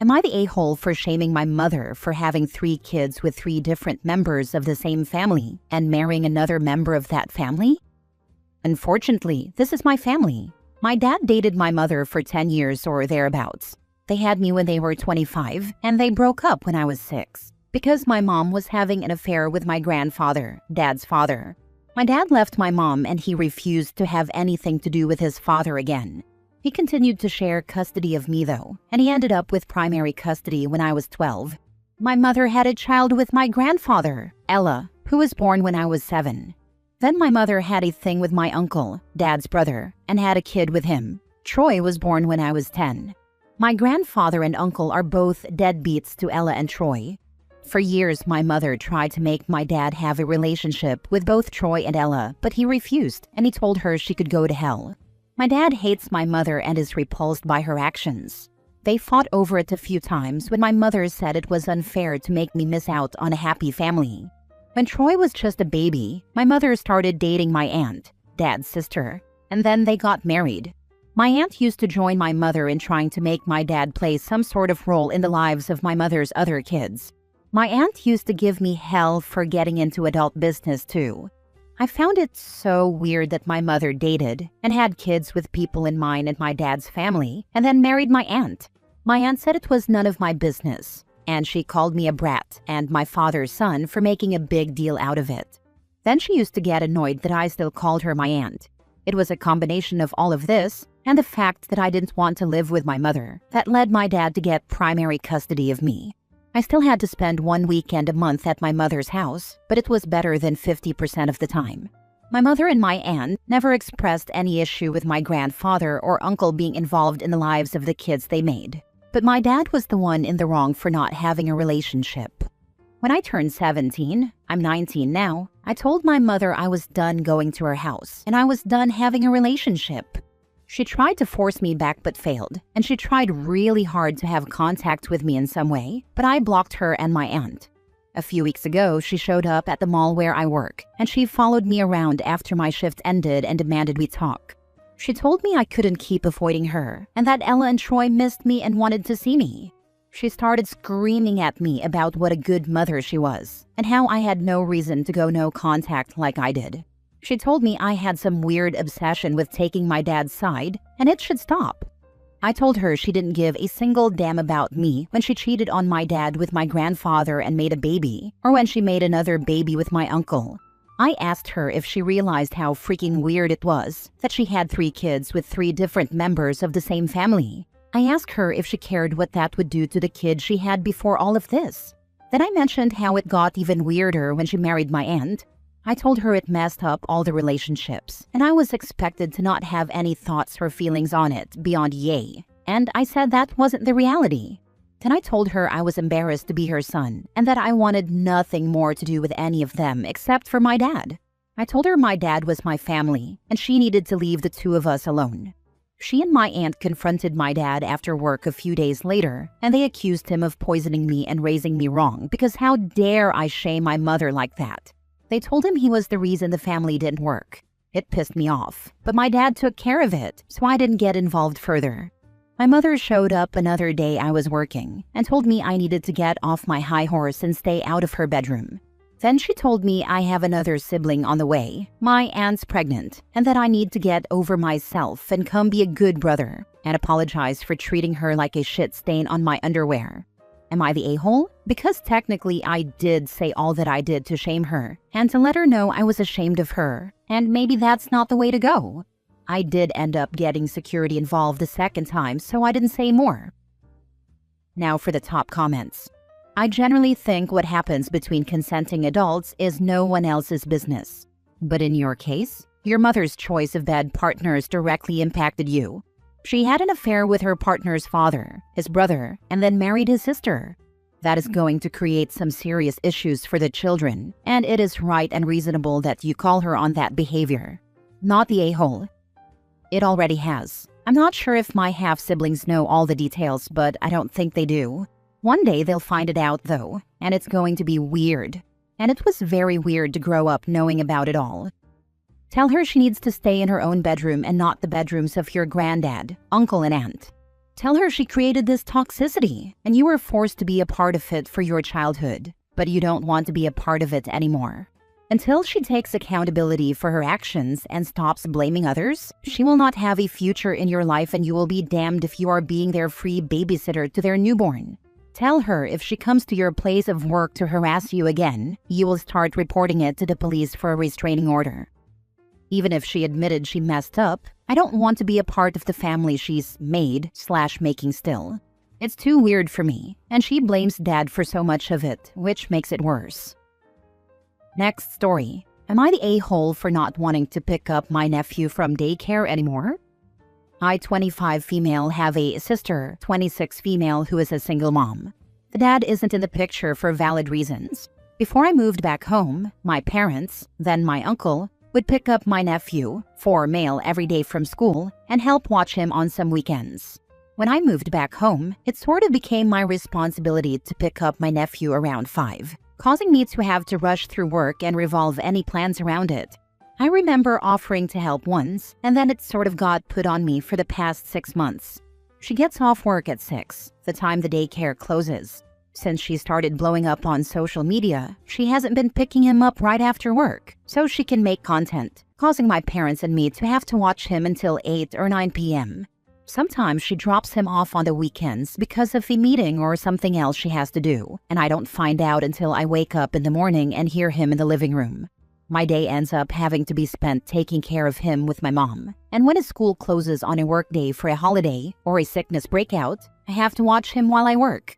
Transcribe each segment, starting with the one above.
Am I the a-hole for shaming my mother for having 3 kids with 3 different members of the same family and marrying another member of that family? Unfortunately, this is my family. My dad dated my mother for 10 years or thereabouts. They had me when they were 25, and they broke up when I was 6 because my mom was having an affair with my grandfather, Dad's father. My dad left my mom and he refused to have anything to do with his father again. He continued to share custody of me though, and he ended up with primary custody when I was 12. My mother had a child with my grandfather, Ella, who was born when I was 7. Then my mother had a thing with my uncle, Dad's brother, and had a kid with him. Troy was born when I was 10. My grandfather and uncle are both deadbeats to Ella and Troy. For years, my mother tried to make my dad have a relationship with both Troy and Ella, but he refused, and he told her she could go to hell. My dad hates my mother and is repulsed by her actions. They fought over it a few times when my mother said it was unfair to make me miss out on a happy family. When Troy was just a baby, my mother started dating my aunt, Dad's sister, and then they got married. My aunt used to join my mother in trying to make my dad play some sort of role in the lives of my mother's other kids. My aunt used to give me hell for getting into adult business too. I found it so weird that my mother dated and had kids with people in mine and my dad's family and then married my aunt. My aunt said it was none of my business, and she called me a brat and my father's son for making a big deal out of it. Then she used to get annoyed that I still called her my aunt. It was a combination of all of this and the fact that I didn't want to live with my mother that led my dad to get primary custody of me. I still had to spend 1 weekend a month at my mother's house, but it was better than 50% of the time. My mother and my aunt never expressed any issue with my grandfather or uncle being involved in the lives of the kids they made. But my dad was the one in the wrong for not having a relationship. When I turned 17, I'm 19 now, I told my mother I was done going to her house and I was done having a relationship. She tried to force me back but failed, and she tried really hard to have contact with me in some way, but I blocked her and my aunt. A few weeks ago, she showed up at the mall where I work, and she followed me around after my shift ended and demanded we talk. She told me I couldn't keep avoiding her, and that Ella and Troy missed me and wanted to see me. She started screaming at me about what a good mother she was, and how I had no reason to go no contact like I did. She told me I had some weird obsession with taking my dad's side, and it should stop. I told her she didn't give a single damn about me when she cheated on my dad with my grandfather and made a baby, or when she made another baby with my uncle. I asked her if she realized how freaking weird it was that she had 3 kids with 3 different members of the same family. I asked her if she cared what that would do to the kid she had before all of this. Then I mentioned how it got even weirder when she married my aunt. I told her it messed up all the relationships, and I was expected to not have any thoughts or feelings on it beyond yay. And I said that wasn't the reality. Then I told her I was embarrassed to be her son, and that I wanted nothing more to do with any of them except for my dad. I told her my dad was my family, and she needed to leave the 2 of us alone. She and my aunt confronted my dad after work a few days later, and they accused him of poisoning me and raising me wrong because how dare I shame my mother like that? They told him he was the reason the family didn't work. It pissed me off, but my dad took care of it, so I didn't get involved further. My mother showed up another day I was working and told me I needed to get off my high horse and stay out of her bedroom. Then she told me I have another sibling on the way, my aunt's pregnant, and that I need to get over myself and come be a good brother, and apologize for treating her like a shit stain on my underwear. Am I the a-hole? Because technically I did say all that I did to shame her, and to let her know I was ashamed of her, and maybe that's not the way to go. I did end up getting security involved the second time, so I didn't say more. Now for the top comments. I generally think what happens between consenting adults is no one else's business. But in your case, your mother's choice of bed partners directly impacted you. She had an affair with her partner's father, his brother, and then married his sister. That is going to create some serious issues for the children, and it is right and reasonable that you call her on that behavior. Not the a-hole. It already has. I'm not sure if my half-siblings know all the details, but I don't think they do. One day they'll find it out though, and it's going to be weird. And it was very weird to grow up knowing about it all. Tell her she needs to stay in her own bedroom and not the bedrooms of your granddad, uncle, and aunt. Tell her she created this toxicity and you were forced to be a part of it for your childhood, but you don't want to be a part of it anymore. Until she takes accountability for her actions and stops blaming others, she will not have a future in your life and you will be damned if you are being their free babysitter to their newborn. Tell her if she comes to your place of work to harass you again, you will start reporting it to the police for a restraining order. Even if she admitted she messed up, I don't want to be a part of the family she's made/making still. It's too weird for me, and she blames Dad for so much of it, which makes it worse. Next story. Am I the a-hole for not wanting to pick up my nephew from daycare anymore? I, 25 female, have a sister, 26 female, who is a single mom. The dad isn't in the picture for valid reasons. Before I moved back home, my parents, then my uncle, would pick up my nephew, 4 male, every day from school and help watch him on some weekends. When I moved back home, it sort of became my responsibility to pick up my nephew around 5, causing me to have to rush through work and revolve any plans around it. I remember offering to help once, and then it sort of got put on me for the past 6 months. She gets off work at 6, the time the daycare closes. Since she started blowing up on social media, she hasn't been picking him up right after work, so she can make content, causing my parents and me to have to watch him until 8 or 9 p.m. Sometimes she drops him off on the weekends because of a meeting or something else she has to do, and I don't find out until I wake up in the morning and hear him in the living room. My day ends up having to be spent taking care of him with my mom, and when his school closes on a workday for a holiday or a sickness breakout, I have to watch him while I work.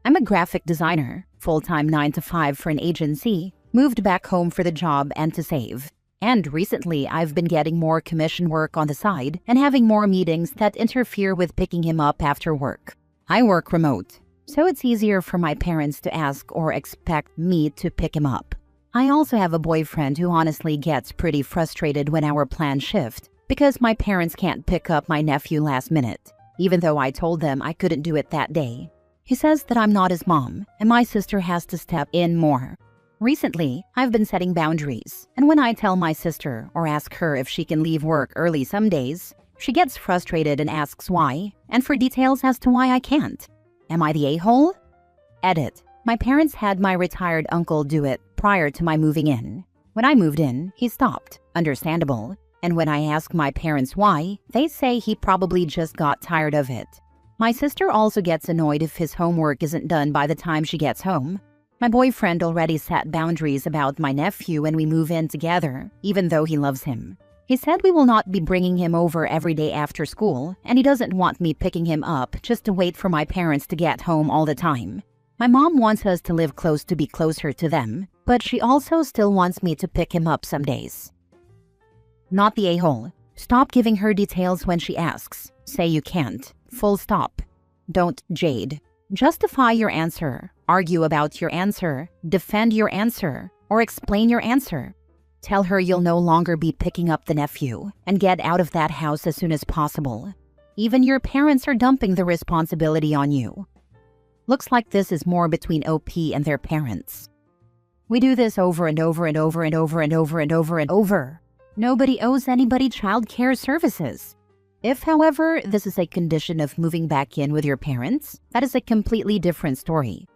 I'm a graphic designer, full-time 9 to 5 for an agency, moved back home for the job and to save. And recently, I've been getting more commission work on the side and having more meetings that interfere with picking him up after work. I work remote, so it's easier for my parents to ask or expect me to pick him up. I also have a boyfriend who honestly gets pretty frustrated when our plans shift because my parents can't pick up my nephew last minute, even though I told them I couldn't do it that day. He says that I'm not his mom, and my sister has to step in more. Recently, I've been setting boundaries, and when I tell my sister or ask her if she can leave work early some days, she gets frustrated and asks why, and for details as to why I can't. Am I the a-hole? Edit. My parents had my retired uncle do it prior to my moving in. When I moved in, he stopped. Understandable. And when I ask my parents why, they say he probably just got tired of it. My sister also gets annoyed if his homework isn't done by the time she gets home. My boyfriend already set boundaries about my nephew when we move in together, even though he loves him. He said we will not be bringing him over every day after school, and he doesn't want me picking him up just to wait for my parents to get home all the time. My mom wants us to live close to be closer to them, but she also still wants me to pick him up some days. Not the a-hole. Stop giving her details when she asks. Say you can't. Full stop. Don't jade. Justify your answer, argue about your answer, defend your answer, or explain your answer. Tell her you'll no longer be picking up the nephew and get out of that house as soon as possible. Even your parents are dumping the responsibility on you. Looks like this is more between OP and their parents. We do this over and over and over and over and over and over and over. Nobody owes anybody child care services. If, however, this is a condition of moving back in with your parents, that is a completely different story.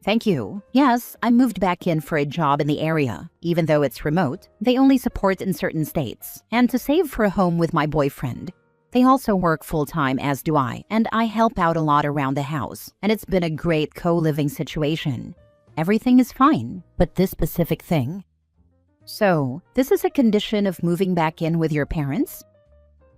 Thank you. Yes, I moved back in for a job in the area. Even though it's remote, they only support in certain states, and to save for a home with my boyfriend. They also work full-time, as do I, and I help out a lot around the house, and it's been a great co-living situation. Everything is fine, but this specific thing. So, this is a condition of moving back in with your parents?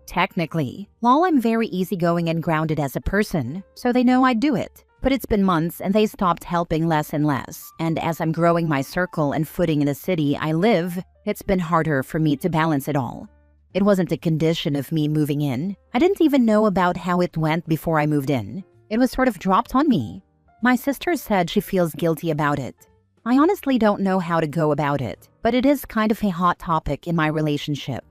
Technically, lol, I'm very easygoing and grounded as a person, so they know I'd do it. But it's been months and they stopped helping less and less, and as I'm growing my circle and footing in the city I live, it's been harder for me to balance it all. It wasn't a condition of me moving in. I didn't even know about how it went before I moved in. It was sort of dropped on me. My sister said she feels guilty about it. I honestly don't know how to go about it, but it is kind of a hot topic in my relationship.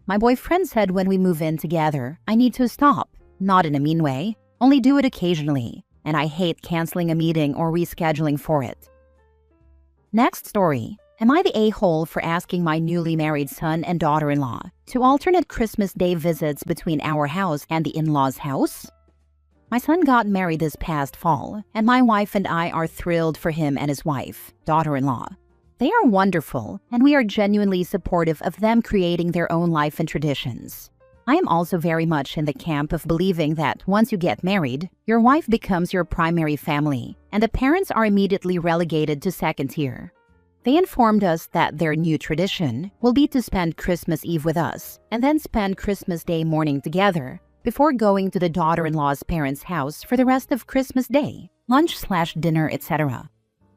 My boyfriend said when we move in together, I need to stop. Not in a mean way, only do it occasionally, and I hate canceling a meeting or rescheduling for it. Next story. Am I the a-hole for asking my newly married son and daughter-in-law to alternate Christmas Day visits between our house and the in-laws' house? My son got married this past fall, and my wife and I are thrilled for him and his wife, daughter-in-law. They are wonderful, and we are genuinely supportive of them creating their own life and traditions. I am also very much in the camp of believing that once you get married, your wife becomes your primary family, and the parents are immediately relegated to second tier. They informed us that their new tradition will be to spend Christmas Eve with us, and then spend Christmas Day morning together, before going to the daughter-in-law's parents' house for the rest of Christmas Day, lunch/dinner, etc.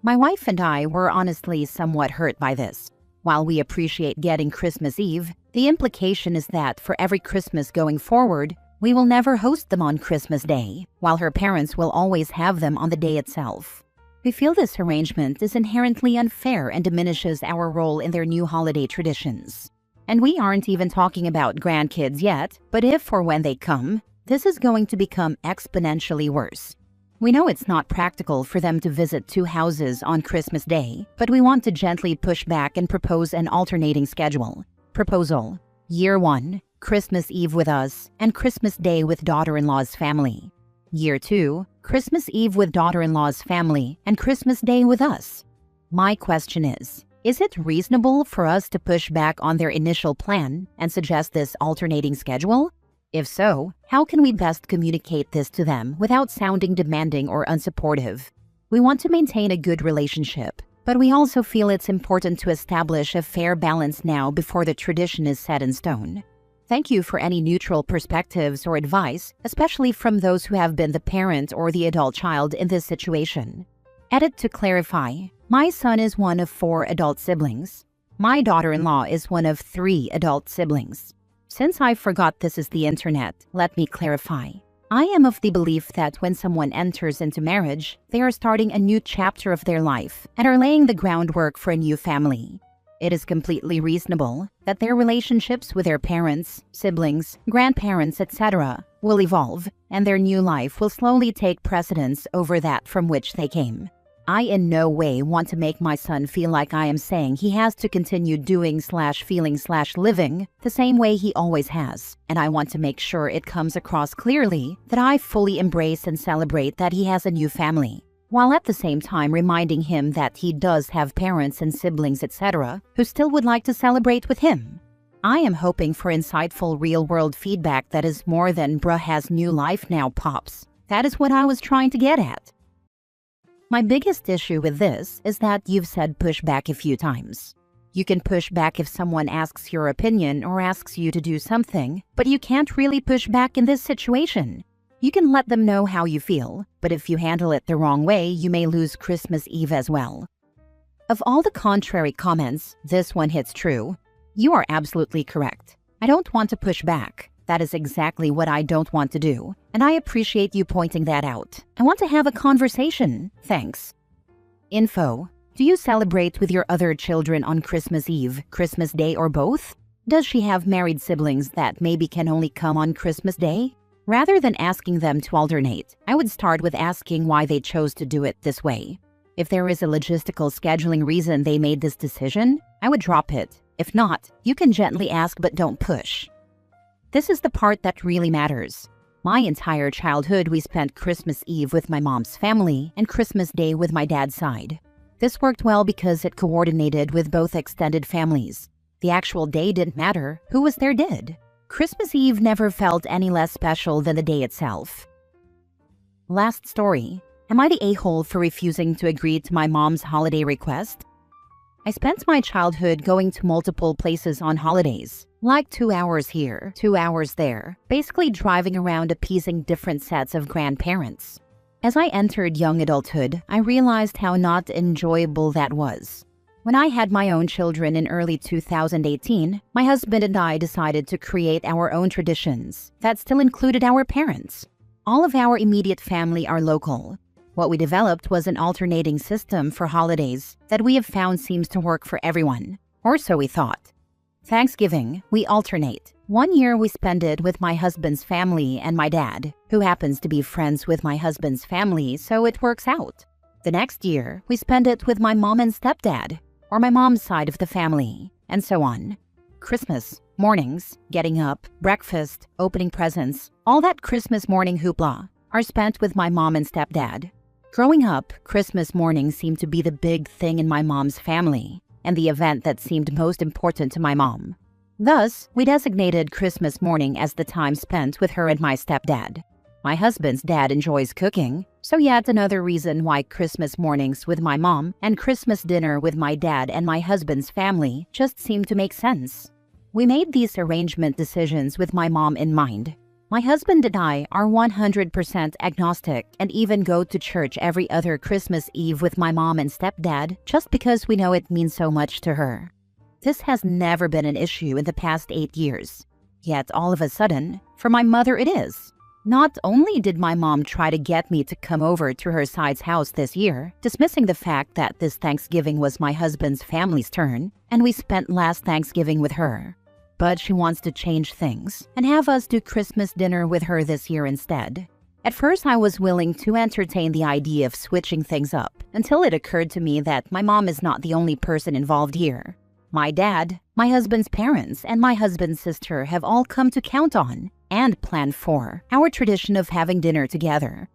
My wife and I were honestly somewhat hurt by this. While we appreciate getting Christmas Eve, the implication is that for every Christmas going forward, we will never host them on Christmas Day, while her parents will always have them on the day itself. We feel this arrangement is inherently unfair and diminishes our role in their new holiday traditions. And we aren't even talking about grandkids yet, but if or when they come, this is going to become exponentially worse. We know it's not practical for them to visit two houses on Christmas Day, but we want to gently push back and propose an alternating schedule. Proposal: Year 1, Christmas Eve with us, and Christmas Day with daughter-in-law's family. Year 2, Christmas Eve with daughter-in-law's family, and Christmas Day with us. My question is it reasonable for us to push back on their initial plan and suggest this alternating schedule? If so, how can we best communicate this to them without sounding demanding or unsupportive? We want to maintain a good relationship, but we also feel it's important to establish a fair balance now before the tradition is set in stone. Thank you for any neutral perspectives or advice, especially from those who have been the parent or the adult child in this situation. Edit to clarify: my son is one of 4 adult siblings. My daughter-in-law is one of 3 adult siblings. Since I forgot this is the internet, let me clarify. I am of the belief that when someone enters into marriage, they are starting a new chapter of their life and are laying the groundwork for a new family. It is completely reasonable that their relationships with their parents, siblings, grandparents, etc. will evolve, and their new life will slowly take precedence over that from which they came. I in no way want to make my son feel like I am saying he has to continue doing/feeling/living the same way he always has, and I want to make sure it comes across clearly that I fully embrace and celebrate that he has a new family, while at the same time reminding him that he does have parents and siblings, etc., who still would like to celebrate with him. I am hoping for insightful real-world feedback that is more than "bruh has new life now, pops." That is what I was trying to get at. My biggest issue with this is that you've said push back a few times. You can push back if someone asks your opinion or asks you to do something, but you can't really push back in this situation. You can let them know how you feel, but if you handle it the wrong way, you may lose Christmas Eve as well. Of all the contrary comments, this one hits true. You are absolutely correct. I don't want to push back. That is exactly what I don't want to do, and I appreciate you pointing that out. I want to have a conversation. Thanks. Info: do you celebrate with your other children on Christmas Eve, Christmas Day, or both? Does she have married siblings that maybe can only come on Christmas Day? Rather than asking them to alternate, I would start with asking why they chose to do it this way. If there is a logistical scheduling reason they made this decision, I would drop it. If not, you can gently ask but don't push. This is the part that really matters. My entire childhood, we spent Christmas Eve with my mom's family and Christmas Day with my dad's side. This worked well because it coordinated with both extended families. The actual day didn't matter, who was there did. Christmas Eve never felt any less special than the day itself. Last story. Am I the a-hole for refusing to agree to my mom's holiday request? I spent my childhood going to multiple places on holidays, like 2 hours here, 2 hours there, basically driving around appeasing different sets of grandparents. As I entered young adulthood, I realized how not enjoyable that was. When I had my own children in early 2018, my husband and I decided to create our own traditions that still included our parents. All of our immediate family are local. What we developed was an alternating system for holidays that we have found seems to work for everyone, or so we thought. Thanksgiving, we alternate. One year we spend it with my husband's family and my dad, who happens to be friends with my husband's family, so it works out. The next year, we spend it with my mom and stepdad, or my mom's side of the family, and so on. Christmas, mornings, getting up, breakfast, opening presents, all that Christmas morning hoopla. are spent with my mom and stepdad. Growing up, Christmas morning seemed to be the big thing in my mom's family, and the event that seemed most important to my mom. Thus, we designated Christmas morning as the time spent with her and my stepdad. My husband's dad enjoys cooking, so yet another reason why Christmas mornings with my mom and Christmas dinner with my dad and my husband's family just seemed to make sense. We made these arrangement decisions with my mom in mind. My husband and I are 100% agnostic and even go to church every other Christmas Eve with my mom and stepdad just because we know it means so much to her. This has never been an issue in the past 8 years. Yet all of a sudden, for my mother it is. Not only did my mom try to get me to come over to her side's house this year, dismissing the fact that this Thanksgiving was my husband's family's turn, and we spent last Thanksgiving with her, but she wants to change things and have us do Christmas dinner with her this year instead. At first, I was willing to entertain the idea of switching things up until it occurred to me that my mom is not the only person involved here. My dad, my husband's parents, and my husband's sister have all come to count on and plan for our tradition of having dinner together.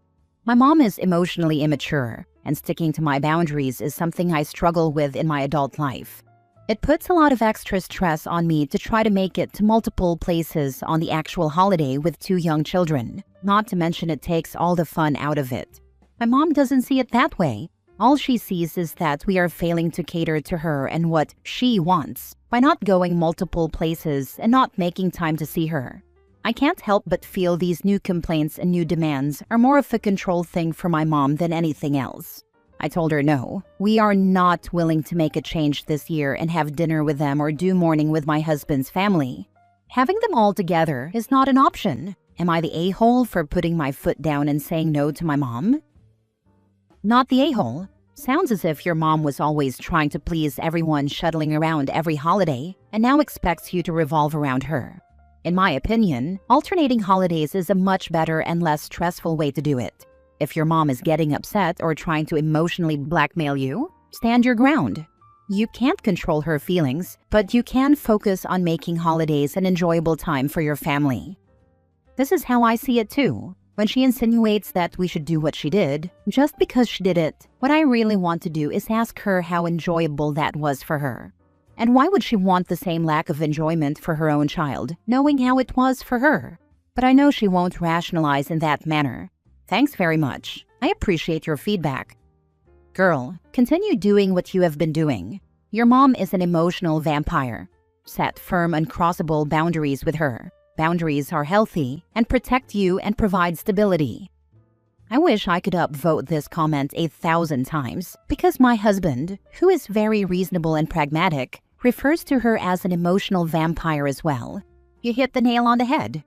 My mom is emotionally immature, and sticking to my boundaries is something I struggle with in my adult life. It puts a lot of extra stress on me to try to make it to multiple places on the actual holiday with 2 young children, not to mention it takes all the fun out of it. My mom doesn't see it that way. All she sees is that we are failing to cater to her and what she wants by not going multiple places and not making time to see her. I can't help but feel these new complaints and new demands are more of a control thing for my mom than anything else. I told her no, we are not willing to make a change this year and have dinner with them or do morning with my husband's family. Having them all together is not an option. Am I the a-hole for putting my foot down and saying no to my mom? Not the a-hole. Sounds as if your mom was always trying to please everyone shuttling around every holiday and now expects you to revolve around her. In my opinion, alternating holidays is a much better and less stressful way to do it. If your mom is getting upset or trying to emotionally blackmail you, stand your ground. You can't control her feelings, but you can focus on making holidays an enjoyable time for your family. This is how I see it too. When she insinuates that we should do what she did, just because she did it, what I really want to do is ask her how enjoyable that was for her. And why would she want the same lack of enjoyment for her own child, knowing how it was for her? But I know she won't rationalize in that manner. Thanks very much. I appreciate your feedback. Girl, continue doing what you have been doing. Your mom is an emotional vampire. Set firm, uncrossable boundaries with her. Boundaries are healthy and protect you and provide stability. I wish I could upvote this comment 1,000 times because my husband, who is very reasonable and pragmatic, refers to her as an emotional vampire as well. You hit the nail on the head.